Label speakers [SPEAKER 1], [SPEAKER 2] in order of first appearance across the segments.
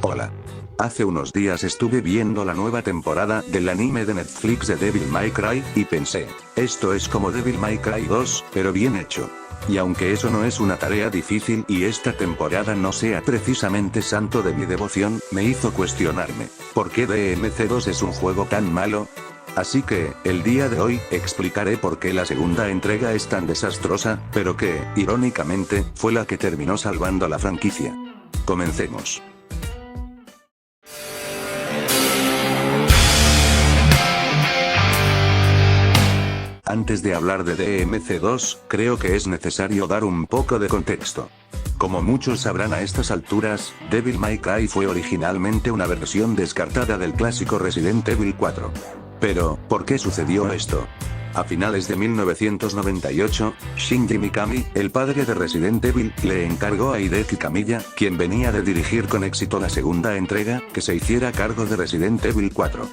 [SPEAKER 1] Hola. Hace unos días estuve viendo la nueva temporada del anime de Netflix de Devil May Cry, y pensé, esto es como Devil May Cry 2, pero bien hecho. Y aunque eso no es una tarea difícil y esta temporada no sea precisamente santo de mi devoción, me hizo cuestionarme, ¿por qué DMC2 es un juego tan malo? Así que, el día de hoy, explicaré por qué la segunda entrega es tan desastrosa, pero que, irónicamente, fue la que terminó salvando la franquicia. Comencemos. Antes de hablar de DMC2, creo que es necesario dar un poco de contexto. Como muchos sabrán a estas alturas, Devil May Cry fue originalmente una versión descartada del clásico Resident Evil 4. Pero, ¿por qué sucedió esto? A finales de 1998, Shinji Mikami, el padre de Resident Evil, le encargó a Hideki Kamiya, quien venía de dirigir con éxito la segunda entrega, que se hiciera cargo de Resident Evil 4.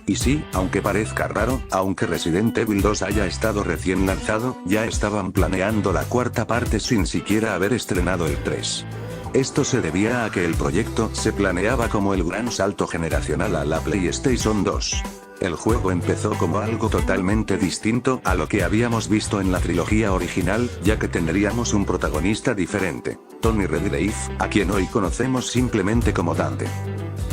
[SPEAKER 1] Y sí, aunque parezca raro, aunque Resident Evil 2 haya estado recién lanzado, ya estaban planeando la cuarta parte sin siquiera haber estrenado el 3. Esto se debía a que el proyecto se planeaba como el gran salto generacional a la PlayStation 2. El juego empezó como algo totalmente distinto a lo que habíamos visto en la trilogía original, ya que tendríamos un protagonista diferente, Tony Redgrave, a quien hoy conocemos simplemente como Dante.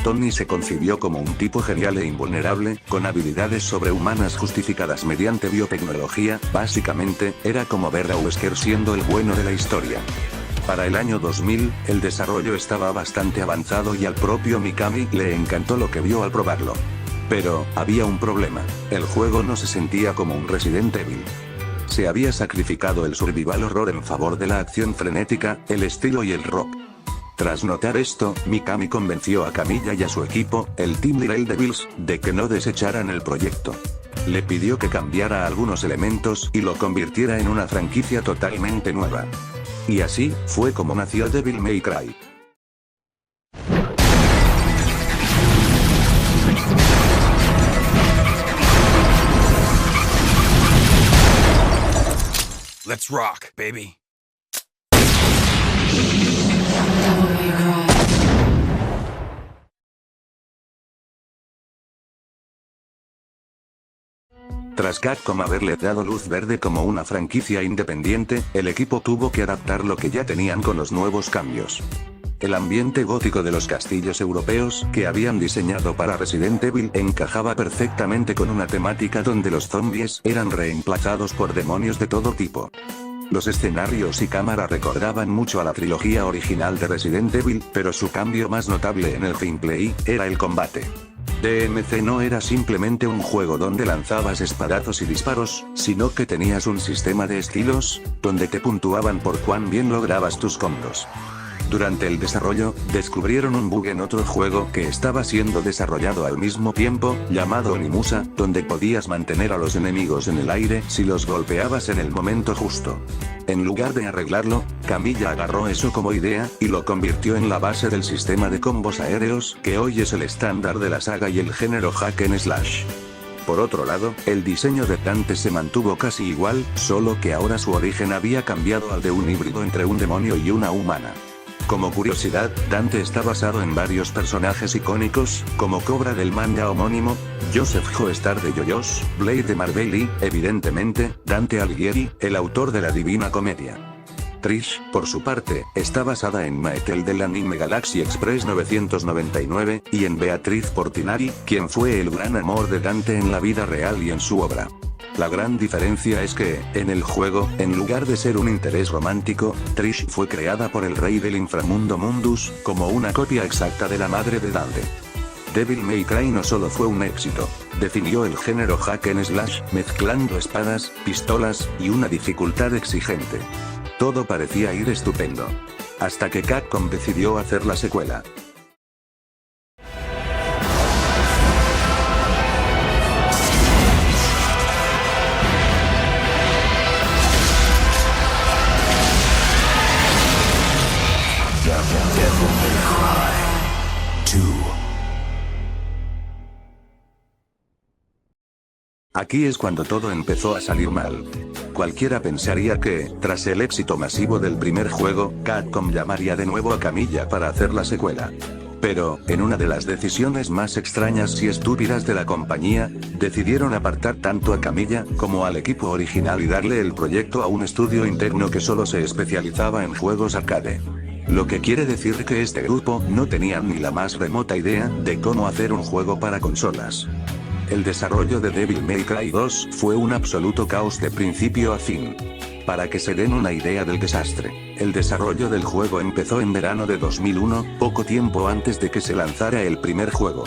[SPEAKER 1] Tony se concibió como un tipo genial e invulnerable, con habilidades sobrehumanas justificadas mediante biotecnología. Básicamente, era como ver a Wesker siendo el bueno de la historia. Para el año 2000, el desarrollo estaba bastante avanzado y al propio Mikami le encantó lo que vio al probarlo. Pero, había un problema, el juego no se sentía como un Resident Evil. Se había sacrificado el survival horror en favor de la acción frenética, el estilo y el rock. Tras notar esto, Mikami convenció a Kamiya y a su equipo, el Team Little Devils, de que no desecharan el proyecto. Le pidió que cambiara algunos elementos y lo convirtiera en una franquicia totalmente nueva. Y así, fue como nació Devil May Cry.
[SPEAKER 2] Let's rock, baby.
[SPEAKER 1] Tras Capcom haberle dado luz verde como una franquicia independiente, el equipo tuvo que adaptar lo que ya tenían con los nuevos cambios. El ambiente gótico de los castillos europeos que habían diseñado para Resident Evil encajaba perfectamente con una temática donde los zombies eran reemplazados por demonios de todo tipo. Los escenarios y cámara recordaban mucho a la trilogía original de Resident Evil, pero su cambio más notable en el gameplay era el combate. DMC no era simplemente un juego donde lanzabas espadazos y disparos, sino que tenías un sistema de estilos, donde te puntuaban por cuán bien lograbas tus combos. Durante el desarrollo, descubrieron un bug en otro juego que estaba siendo desarrollado al mismo tiempo, llamado Onimusa, donde podías mantener a los enemigos en el aire si los golpeabas en el momento justo. En lugar de arreglarlo, Kamiya agarró eso como idea, y lo convirtió en la base del sistema de combos aéreos, que hoy es el estándar de la saga y el género hack and slash. Por otro lado, el diseño de Dante se mantuvo casi igual, solo que ahora su origen había cambiado al de un híbrido entre un demonio y una humana. Como curiosidad, Dante está basado en varios personajes icónicos, como Cobra del manga homónimo, Joseph Joestar de JoJo's, Blade de Marvel y, evidentemente, Dante Alighieri, el autor de la Divina Comedia. Trish, por su parte, está basada en Maetel del anime Galaxy Express 999, y en Beatriz Portinari, quien fue el gran amor de Dante en la vida real y en su obra. La gran diferencia es que, en el juego, en lugar de ser un interés romántico, Trish fue creada por el rey del inframundo Mundus, como una copia exacta de la madre de Dante. Devil May Cry no solo fue un éxito, definió el género hack and slash, mezclando espadas, pistolas, y una dificultad exigente. Todo parecía ir estupendo. Hasta que Capcom decidió hacer la secuela. Aquí es cuando todo empezó a salir mal. Cualquiera pensaría que, tras el éxito masivo del primer juego, Capcom llamaría de nuevo a Kamiya para hacer la secuela. Pero, en una de las decisiones más extrañas y estúpidas de la compañía, decidieron apartar tanto a Camilla como al equipo original y darle el proyecto a un estudio interno que solo se especializaba en juegos arcade. Lo que quiere decir que este grupo no tenía ni la más remota idea de cómo hacer un juego para consolas. El desarrollo de Devil May Cry 2 fue un absoluto caos de principio a fin. Para que se den una idea del desastre, el desarrollo del juego empezó en verano de 2001, poco tiempo antes de que se lanzara el primer juego.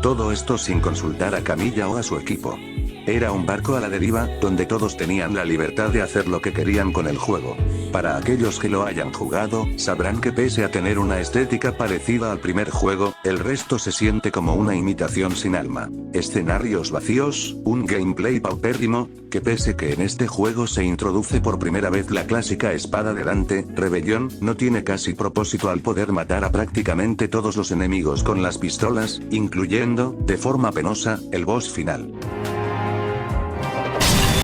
[SPEAKER 1] Todo esto sin consultar a Camilla o a su equipo. Era un barco a la deriva, donde todos tenían la libertad de hacer lo que querían con el juego. Para aquellos que lo hayan jugado, sabrán que pese a tener una estética parecida al primer juego, el resto se siente como una imitación sin alma. Escenarios vacíos, un gameplay paupérrimo, que pese que en este juego se introduce por primera vez la clásica espada de Dante, Rebelión, no tiene casi propósito al poder matar a prácticamente todos los enemigos con las pistolas, incluyendo, de forma penosa, el boss final.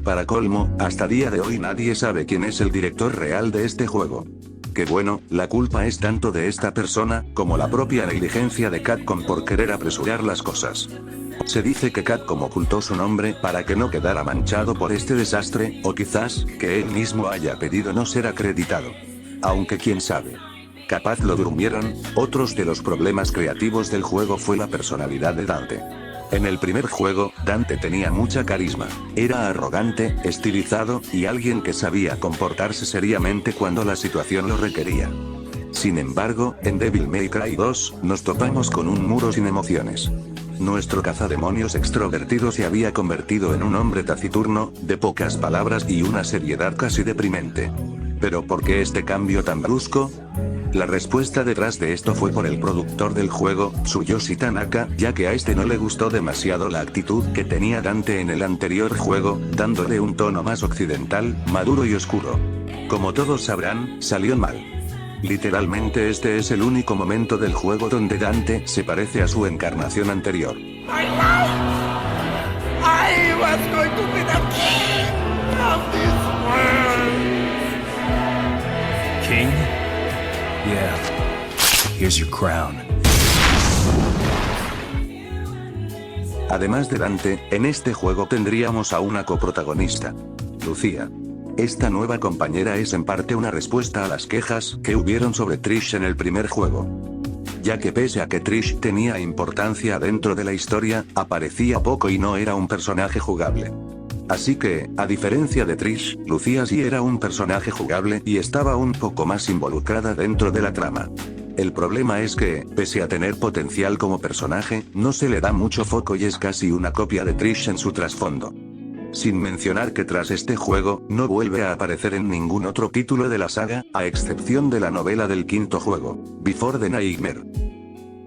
[SPEAKER 1] Para colmo, hasta día de hoy nadie sabe quién es el director real de este juego. Que bueno, la culpa es tanto de esta persona, como la propia negligencia de Capcom por querer apresurar las cosas. Se dice que Capcom ocultó su nombre para que no quedara manchado por este desastre, o quizás, que él mismo haya pedido no ser acreditado. Aunque quién sabe. Capaz lo durmieron. Otros de los problemas creativos del juego fue la personalidad de Dante. En el primer juego, Dante tenía mucha carisma. Era arrogante, estilizado, y alguien que sabía comportarse seriamente cuando la situación lo requería. Sin embargo, en Devil May Cry 2, nos topamos con un muro sin emociones. Nuestro cazademonios extrovertido se había convertido en un hombre taciturno, de pocas palabras y una seriedad casi deprimente. ¿Pero por qué este cambio tan brusco? La respuesta detrás de esto fue por el productor del juego, Tsuyoshi Tanaka, ya que a este no le gustó demasiado la actitud que tenía Dante en el anterior juego, dándole un tono más occidental, maduro y oscuro. Como todos sabrán, salió mal. Literalmente este es el único momento del juego donde Dante se parece a su encarnación anterior.
[SPEAKER 2] I was going to be the king of this world.
[SPEAKER 3] King? Yeah. Here's your crown.
[SPEAKER 1] Además de Dante, en este juego tendríamos a una coprotagonista. Lucía. Esta nueva compañera es en parte una respuesta a las quejas que hubieron sobre Trish en el primer juego. Ya que pese a que Trish tenía importancia dentro de la historia, aparecía poco y no era un personaje jugable. Así que, a diferencia de Trish, Lucía sí era un personaje jugable y estaba un poco más involucrada dentro de la trama. El problema es que, pese a tener potencial como personaje, no se le da mucho foco y es casi una copia de Trish en su trasfondo. Sin mencionar que tras este juego, no vuelve a aparecer en ningún otro título de la saga, a excepción de la novela del quinto juego, Before the Nightmare.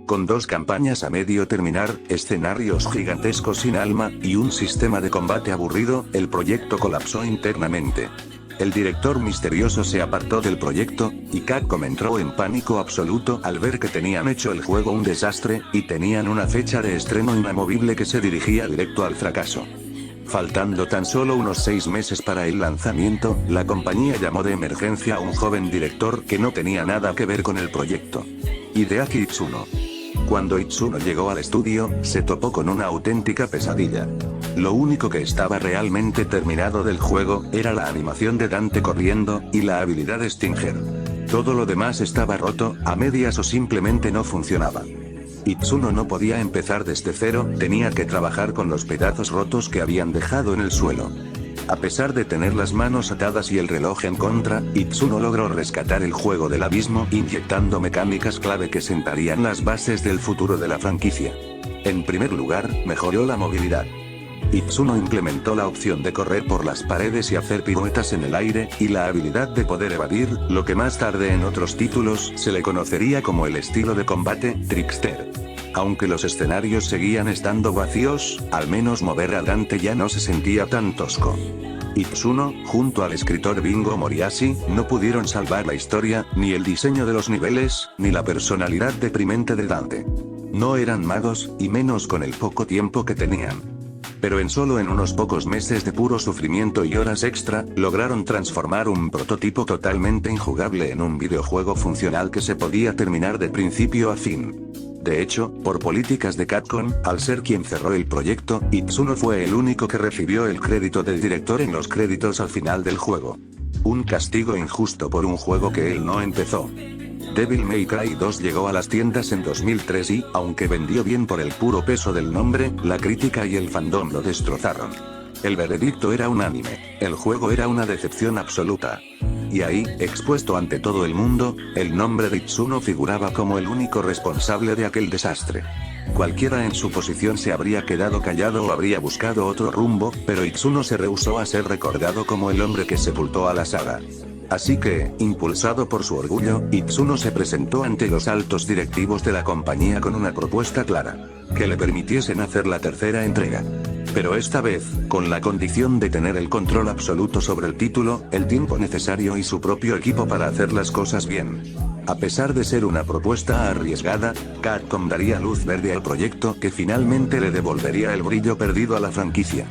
[SPEAKER 1] Con 2 campañas a medio terminar, escenarios gigantescos sin alma, y un sistema de combate aburrido, el proyecto colapsó internamente. El director misterioso se apartó del proyecto, y Capcom entró en pánico absoluto al ver que tenían hecho el juego un desastre, y tenían una fecha de estreno inamovible que se dirigía directo al fracaso. Faltando tan solo unos 6 meses para el lanzamiento, la compañía llamó de emergencia a un joven director que no tenía nada que ver con el proyecto. Hideaki Itsuno. Cuando Itsuno llegó al estudio, se topó con una auténtica pesadilla. Lo único que estaba realmente terminado del juego, era la animación de Dante corriendo, y la habilidad de Stinger. Todo lo demás estaba roto, a medias o simplemente no funcionaba. Itsuno no podía empezar desde cero, tenía que trabajar con los pedazos rotos que habían dejado en el suelo. A pesar de tener las manos atadas y el reloj en contra, Itsuno logró rescatar el juego del abismo inyectando mecánicas clave que sentarían las bases del futuro de la franquicia. En primer lugar, mejoró la movilidad. Itsuno implementó la opción de correr por las paredes y hacer piruetas en el aire, y la habilidad de poder evadir, lo que más tarde en otros títulos se le conocería como el estilo de combate, Trickster. Aunque los escenarios seguían estando vacíos, al menos mover a Dante ya no se sentía tan tosco. Itsuno, junto al escritor Bingo Moriyashi, no pudieron salvar la historia, ni el diseño de los niveles, ni la personalidad deprimente de Dante. No eran magos, y menos con el poco tiempo que tenían. Pero en unos pocos meses de puro sufrimiento y horas extra, lograron transformar un prototipo totalmente injugable en un videojuego funcional que se podía terminar de principio a fin. De hecho, por políticas de Capcom, al ser quien cerró el proyecto, Itsuno fue el único que recibió el crédito del director en los créditos al final del juego. Un castigo injusto por un juego que él no empezó. Devil May Cry 2 llegó a las tiendas en 2003 y, aunque vendió bien por el puro peso del nombre, la crítica y el fandom lo destrozaron. El veredicto era unánime, el juego era una decepción absoluta. Y ahí, expuesto ante todo el mundo, el nombre de Itsuno figuraba como el único responsable de aquel desastre. Cualquiera en su posición se habría quedado callado o habría buscado otro rumbo, pero Itsuno se rehusó a ser recordado como el hombre que sepultó a la saga. Así que, impulsado por su orgullo, Itsuno se presentó ante los altos directivos de la compañía con una propuesta clara: que le permitiesen hacer la tercera entrega. Pero esta vez, con la condición de tener el control absoluto sobre el título, el tiempo necesario y su propio equipo para hacer las cosas bien. A pesar de ser una propuesta arriesgada, Capcom daría luz verde al proyecto que finalmente le devolvería el brillo perdido a la franquicia.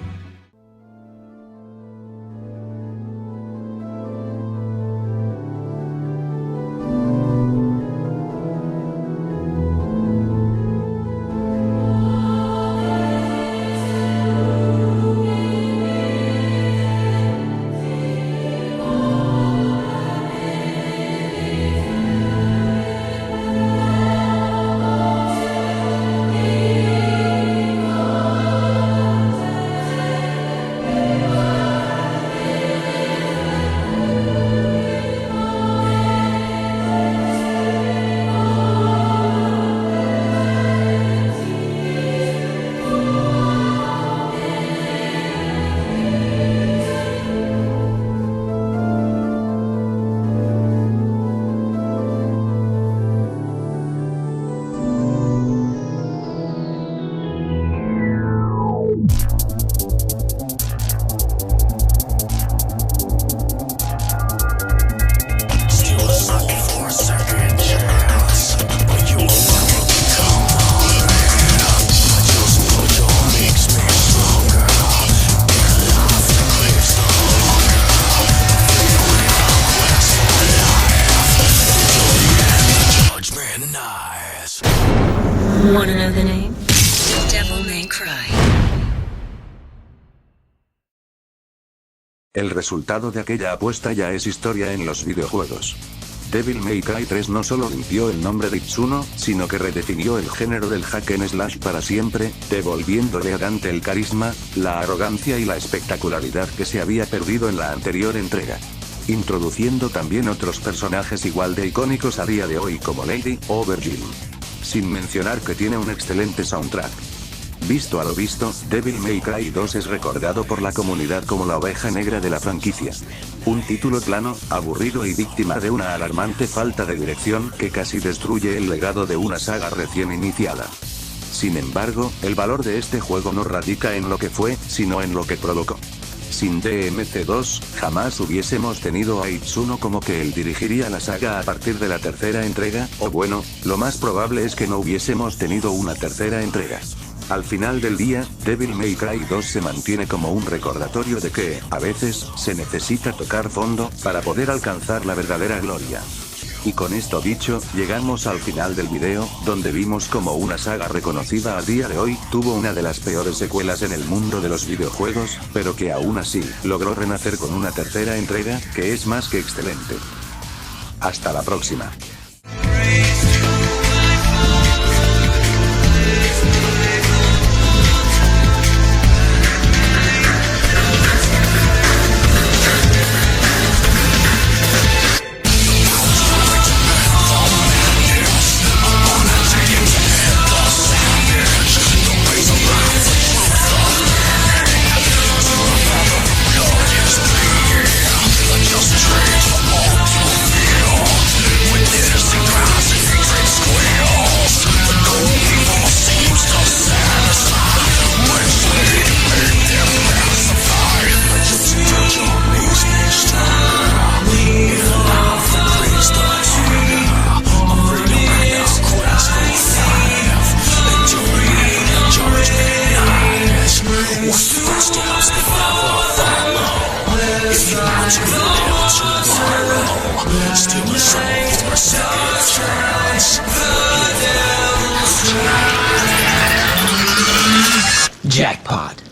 [SPEAKER 4] Wanna know the name? Devil May Cry.
[SPEAKER 1] El resultado de aquella apuesta ya es historia en los videojuegos. Devil May Cry 3 no solo limpió el nombre de Itsuno, sino que redefinió el género del hack and slash para siempre, devolviéndole a Dante el carisma, la arrogancia y la espectacularidad que se había perdido en la anterior entrega. Introduciendo también otros personajes igual de icónicos a día de hoy como Lady Aubergine. Sin mencionar que tiene un excelente soundtrack. Visto a lo visto, Devil May Cry 2 es recordado por la comunidad como la oveja negra de la franquicia. Un título plano, aburrido y víctima de una alarmante falta de dirección que casi destruye el legado de una saga recién iniciada. Sin embargo, el valor de este juego no radica en lo que fue, sino en lo que provocó. Sin DMC2, jamás hubiésemos tenido a Itsuno como que él dirigiría la saga a partir de la tercera entrega, o bueno, lo más probable es que no hubiésemos tenido una tercera entrega. Al final del día, Devil May Cry 2 se mantiene como un recordatorio de que, a veces, se necesita tocar fondo, para poder alcanzar la verdadera gloria. Y con esto dicho, llegamos al final del video, donde vimos como una saga reconocida a día de hoy, tuvo una de las peores secuelas en el mundo de los videojuegos, pero que aún así, logró renacer con una tercera entrega, que es más que excelente. Hasta la próxima.
[SPEAKER 2] With this
[SPEAKER 5] Jackpot.